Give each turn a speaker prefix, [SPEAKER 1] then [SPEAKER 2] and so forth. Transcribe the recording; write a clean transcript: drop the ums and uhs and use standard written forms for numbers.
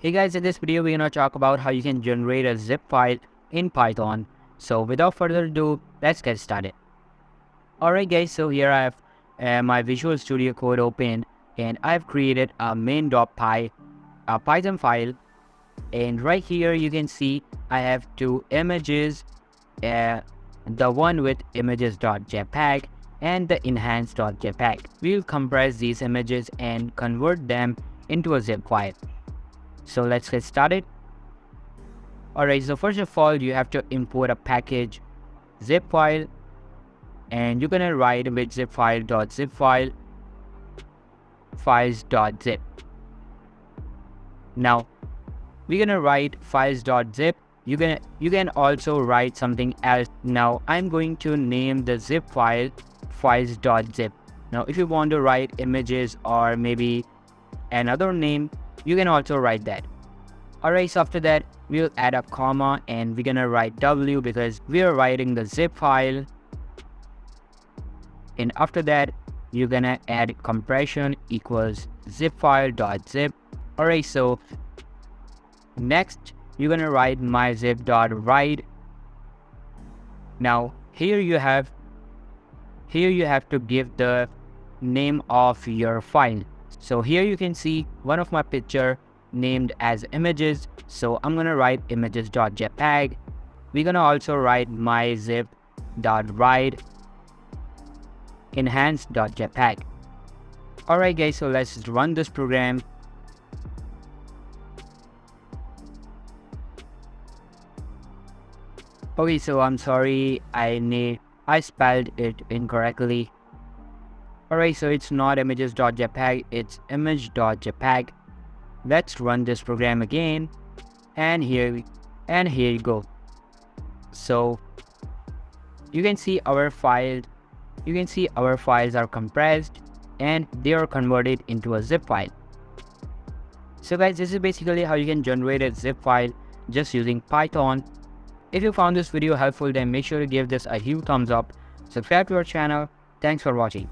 [SPEAKER 1] Hey guys, in this video we're gonna talk about how you can generate a zip file in Python. So without further ado, let's get started. Alright guys, so here I have my Visual Studio Code open and I've created a main.py Python file, and right here you can see I have two images, the one with images.jpg and the enhanced.jpg. We'll compress these images and convert them into a zip file. So let's get started. Alright, so first of all, you have to import a package zip file, and you're gonna write with zip file.zip file files.zip. Now we're gonna write files.zip. You can also write something else. Now I'm going to name the zip file files.zip. Now if you want to write images or maybe another name, you can also write that. Alright, so after that we'll add a comma and we're gonna write W because we are writing the zip file, and after that you're gonna add compression equals zip file.zip. Alright, so next you're gonna write myzip.write. Now here you have to give the name of your file. So here you can see one of my picture named as images, so I'm gonna write images.jpg. We're gonna also write myzip.write enhanced.jpg. Alright guys, so let's run this program. Okay, so I'm sorry, I spelled it incorrectly. Alright, so it's not images.jpg, it's image.jpg. Let's run this program again, and here you go. So you can see our files are compressed and they are converted into a zip file. So guys, this is basically how you can generate a zip file just using Python. If you found this video helpful, then make sure to give this a huge thumbs up, subscribe to our channel. Thanks for watching.